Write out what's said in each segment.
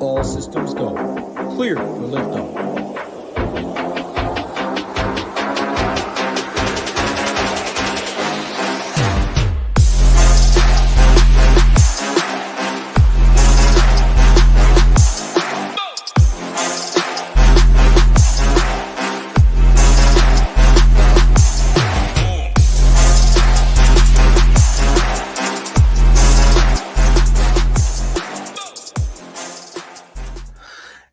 All systems go. Clear for liftoff.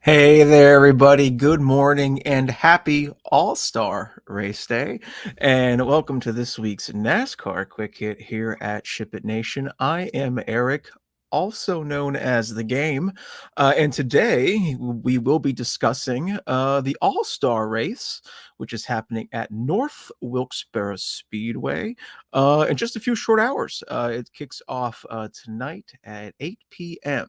Hey there, everybody. Good morning and happy All-Star Race Day. And welcome to this week's NASCAR Quick Hit here at SHIPIT Nation. I am Eric, also known as TheGame. And today we will be discussing the All-Star Race, which is happening at North Wilkesboro Speedway in just a few short hours. It kicks off tonight at 8 p.m.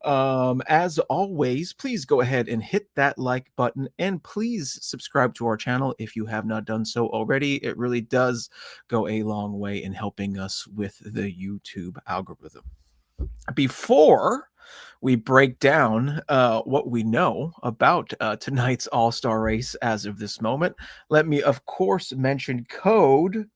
As always, please go ahead and hit that like button and please subscribe to our channel if you have not done so already. It really does go a long way in helping us with the YouTube algorithm. Before we break down what we know about tonight's All-Star race as of this moment, let me, of course, mention code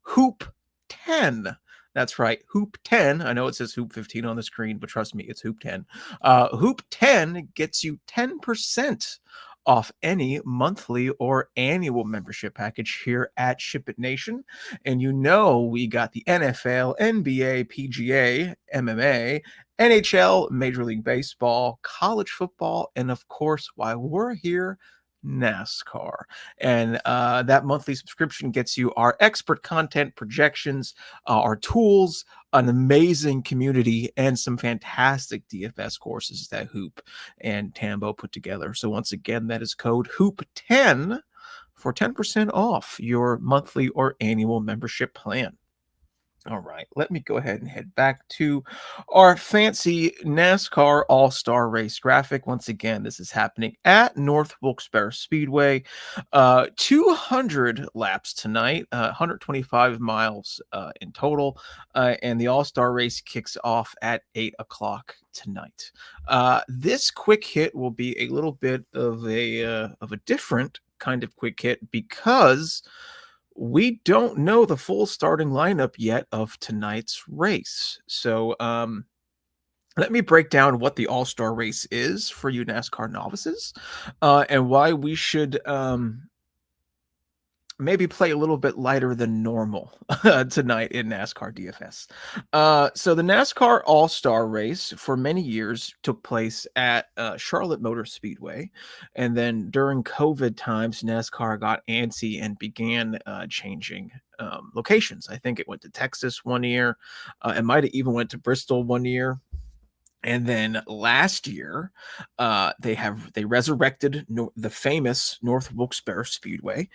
HOOP10. That's right, Hoop 10. I know it says Hoop 15 on the screen, but trust me, it's Hoop 10. Hoop 10 gets you 10% off any monthly or annual membership package here at SHIPIT Nation. And you know we got the NFL, NBA, PGA, MMA, NHL, Major League Baseball, college football, and of course, while we're here, NASCAR. And that monthly subscription gets you our expert content, projections, our tools, an amazing community, and some fantastic DFS courses that Hoop and Tambo put together. So once again, that is code HOOP10 for 10% off your monthly or annual membership plan. All right, let me go ahead and head back to our fancy NASCAR All-Star Race graphic. Once again, this is happening at North Wilkesboro Speedway. 200 laps tonight, 125 miles in total, and the All-Star Race kicks off at 8 o'clock tonight. This quick hit will be a little bit of a different kind of quick hit because we don't know the full starting lineup yet of tonight's race. So let me break down what the All-Star Race is for you NASCAR novices and why we should maybe play a little bit lighter than normal tonight in NASCAR DFS. So the NASCAR All-Star Race for many years took place at Charlotte Motor Speedway. And then during COVID times, NASCAR got antsy and began changing locations. I think it went to Texas one year. It might have even went to Bristol one year. And then last year, they resurrected the famous North Wilkesboro Speedway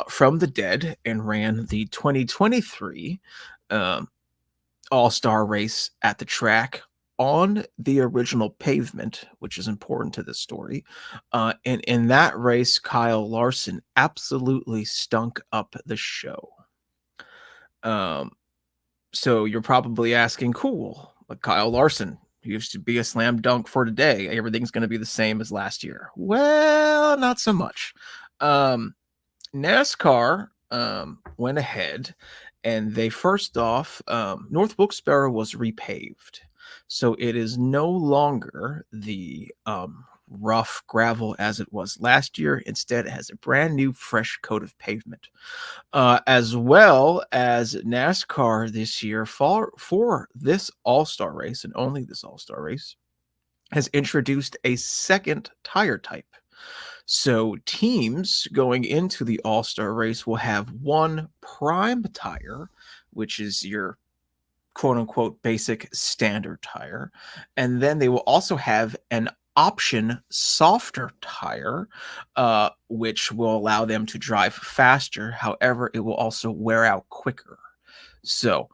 from the dead and ran the 2023 All-Star Race at the track on the original pavement, which is important to this story. And in that race, Kyle Larson absolutely stunk up the show. So you're probably asking, cool, but Kyle Larson used to be a slam dunk for today. Everything's going to be the same as last year. Well, not so much. NASCAR went ahead and they first off, North Wilkesboro was repaved. So it is no longer the rough gravel as it was last year. Instead, it has a brand new, fresh coat of pavement. As well as NASCAR this year for this All-Star race, and only this All-Star race, has introduced a second tire type. So teams going into the All-Star race will have one prime tire, which is your quote-unquote basic standard tire. And then they will also have an option softer tire, which will allow them to drive faster. However, it will also wear out quicker. So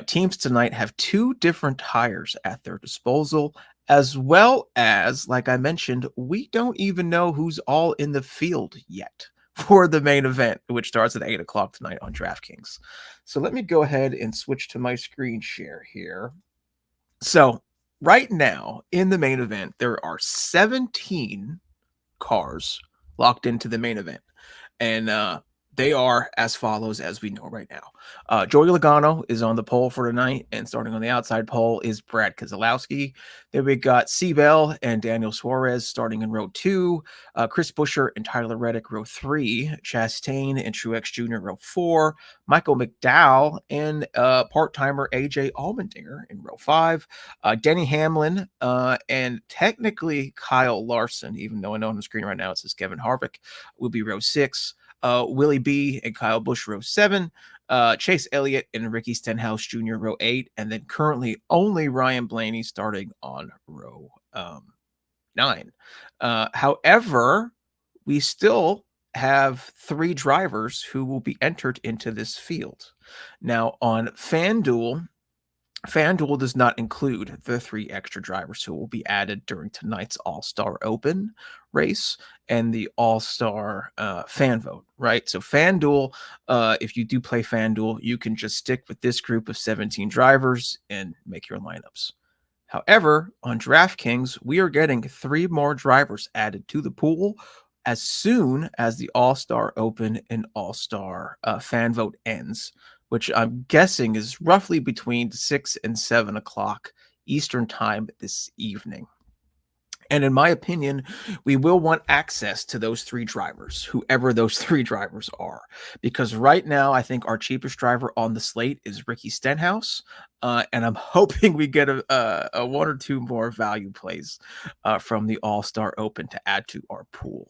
teams tonight have two different tires at their disposal, as well as, like I mentioned, we don't even know who's all in the field yet for the main event, which starts at 8 o'clock tonight on DraftKings. So let me go ahead and switch to my screen share here. So right now in the main event, there are 17 cars locked into the main event. And they are as follows as we know right now. Joey Logano is on the pole for tonight, and starting on the outside pole is Brad Keselowski. Then we got Seabell and Daniel Suarez starting in row 2, Chris Buescher and Tyler Reddick row 3, Chastain and Truex Jr. row 4, Michael McDowell and part-timer AJ Allmendinger in row 5, Denny Hamlin and technically Kyle Larson, even though I know on the screen right now it says Kevin Harvick, will be row 6. Willie B and Kyle Busch row 7, Chase Elliott and Ricky Stenhouse Jr. row 8, and then currently only Ryan Blaney starting on row 9. However, we still have 3 drivers who will be entered into this field. Now on FanDuel does not include the 3 extra drivers who will be added during tonight's All-Star Open race and the All-Star fan vote, right? So FanDuel, if you do play FanDuel, you can just stick with this group of 17 drivers and make your lineups. However, on DraftKings, we are getting 3 more drivers added to the pool as soon as the All-Star Open and All-Star fan vote ends, which I'm guessing is roughly between 6 and 7 o'clock Eastern time this evening. And in my opinion, we will want access to those 3 drivers, whoever those 3 drivers are. Because right now, I think our cheapest driver on the slate is Ricky Stenhouse. And I'm hoping we get a 1 or 2 more value plays from the All-Star Open to add to our pool.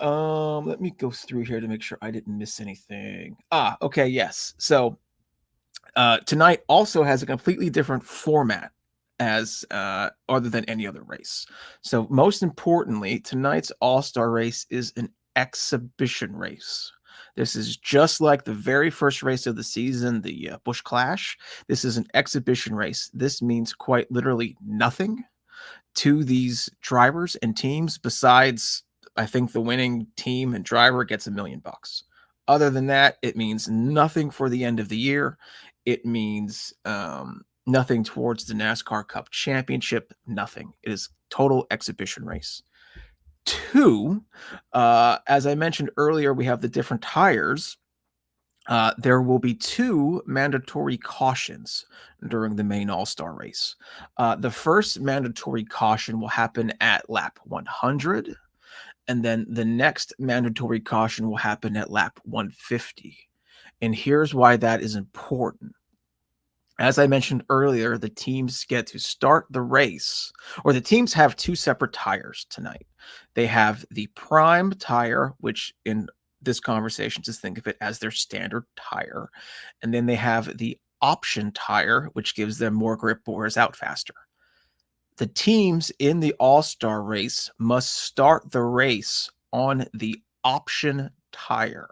Let me go through here to make sure I didn't miss anything. Okay, yes. So tonight also has a completely different format as other than any other race. So most importantly, tonight's All-Star race is an exhibition race. This is just like the very first race of the season, the Busch Clash. This is an exhibition race. This means quite literally nothing to these drivers and teams besides, I think, the winning team and driver gets $1 million. Other than that, it means nothing for the end of the year. It means nothing towards the NASCAR Cup Championship, nothing. It is total exhibition race. 2, as I mentioned earlier, we have the different tires. There will be 2 mandatory cautions during the main All-Star race. The first mandatory caution will happen at lap 100, and then the next mandatory caution will happen at lap 150. And here's why that is important. As I mentioned earlier, the teams get to start the race, or the teams have 2 separate tires tonight. They have the prime tire, which in this conversation, just think of it as their standard tire. And then they have the option tire, which gives them more grip but wears out faster. The teams in the All-Star race must start the race on the option tire.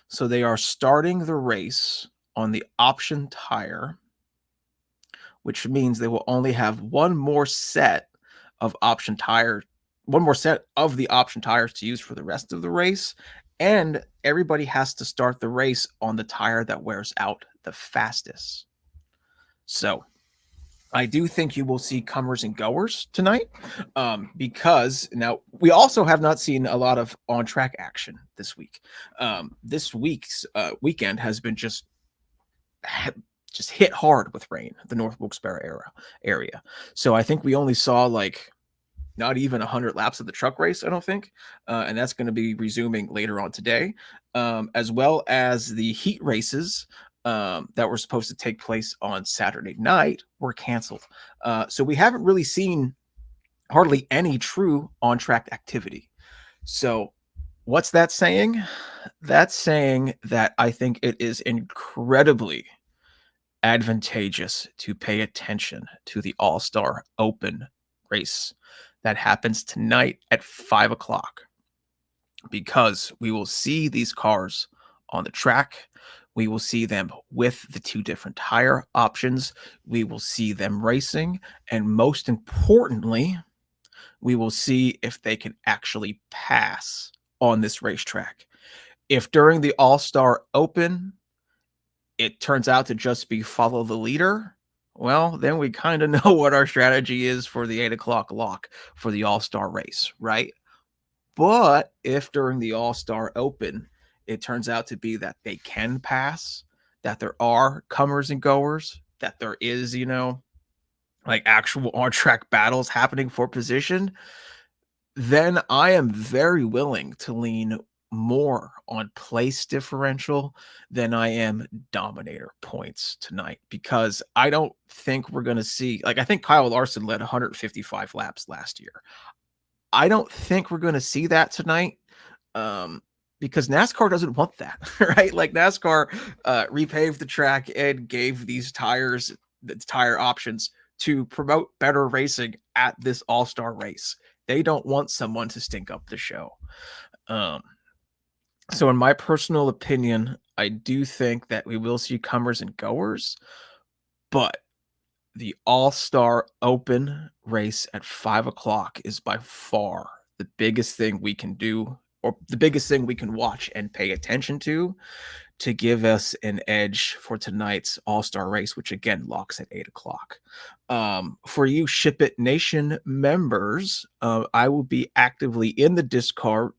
So they are starting the race on the option tire, which means they will only have one more set of the option tires to use for the rest of the race. And everybody has to start the race on the tire that wears out the fastest. So I do think you will see comers and goers tonight, because now we also have not seen a lot of on-track action this week. This week's weekend has been just hit hard with rain, the North Wilkes-Barre area. So I think we only saw like not even 100 laps of the truck race, I don't think. And that's going to be resuming later on today, as well as the heat races that were supposed to take place on Saturday night were canceled. So we haven't really seen hardly any true on-track activity. So what's that saying? That's saying that I think it is incredibly advantageous to pay attention to the All-Star Open race that happens tonight at 5 o'clock, because we will see these cars on the track. We will see them with the 2 different tire options. We will see them racing. And most importantly, we will see if they can actually pass on this racetrack. If during the All-Star Open, it turns out to just be follow the leader, well, then we kind of know what our strategy is for the 8 o'clock lock for the All-Star race, right? But if during the All-Star Open, it turns out to be that they can pass, that there are comers and goers, that there is, like actual on-track battles happening for position, then I am very willing to lean more on place differential than I am dominator points tonight, because I don't think we're going to see, like, I think Kyle Larson led 155 laps last year. I don't think we're going to see that tonight, because NASCAR doesn't want that, right? Like, NASCAR repaved the track and gave these tires, the tire options, to promote better racing at this all-star race. They don't want someone to stink up the show. So in my personal opinion, I do think that we will see comers and goers, but the All-Star Open race at 5 o'clock is by far the biggest thing we can do, or the biggest thing we can watch and pay attention to give us an edge for tonight's All-Star race, which again locks at 8 o'clock. For you SHIPIT Nation members, I will be actively in the Discord,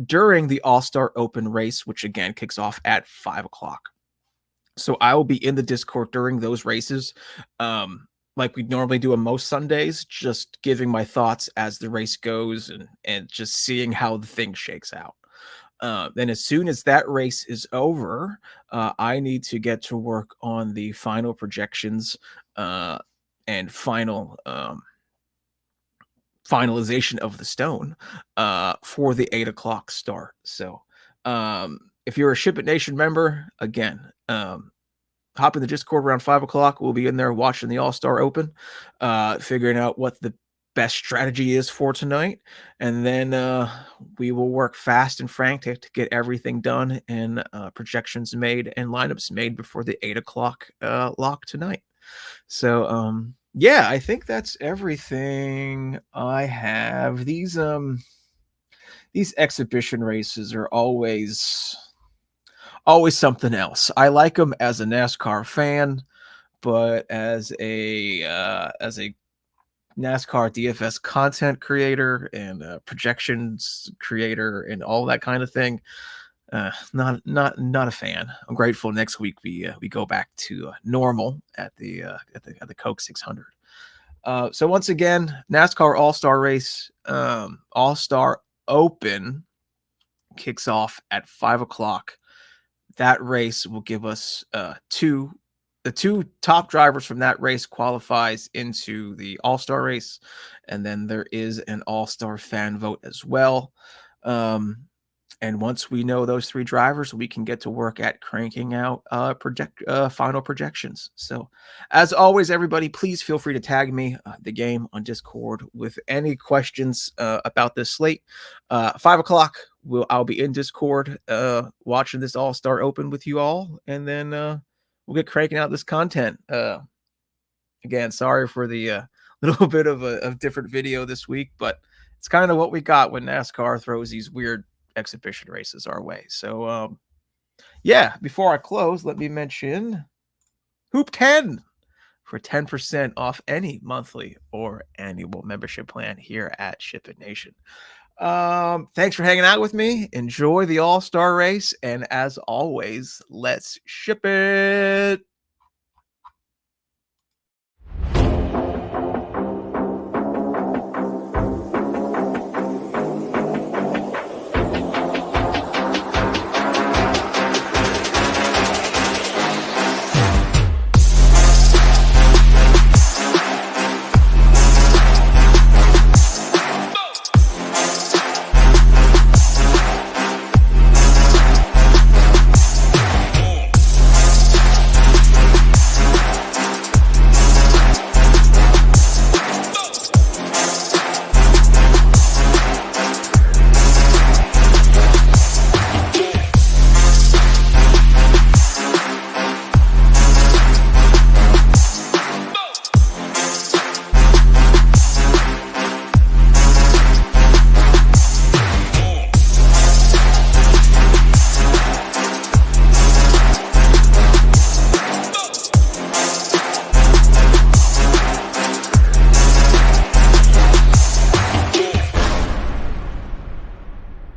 during the All-Star Open race, which again kicks off at 5 o'clock. So I will be in the Discord during those races, like we normally do on most Sundays, just giving my thoughts as the race goes and just seeing how the thing shakes out. Then as soon as that race is over, I need to get to work on the final projections and final finalization of the stone for the 8 o'clock start. So if you're a SHIPIT Nation member, again, hop in the Discord around 5 o'clock. We'll be in there watching the All-Star Open, figuring out what the best strategy is for tonight. And then we will work fast and frantic to get everything done and projections made and lineups made before the 8 o'clock lock tonight. So, yeah, I think that's everything I have. These exhibition races are always something else. I like them as a NASCAR fan, but as a NASCAR DFS content creator and projections creator and all that kind of thing, not a fan. I'm grateful next week we go back to normal at the Coke 600. So once again, NASCAR All-Star Race, All-Star Open kicks off at 5 o'clock. That race will give us the two top drivers from that race qualifies into the All-Star race. And then there is an All-Star fan vote as well. And once we know those three drivers, we can get to work at cranking out final projections. So as always, everybody, please feel free to tag me, the game, on Discord with any questions about this slate. 5 o'clock, I'll be in Discord watching this All-Star Open with you all. And then we'll get cranking out this content. Again, sorry for the little bit of a different video this week, but it's kind of what we got when NASCAR throws these weird exhibition races our way. So yeah, before I close, let me mention Hoop 10 for 10% off any monthly or annual membership plan here at SHIPIT Nation. Thanks for hanging out with me. Enjoy the All-Star race, and as always, let's ship it.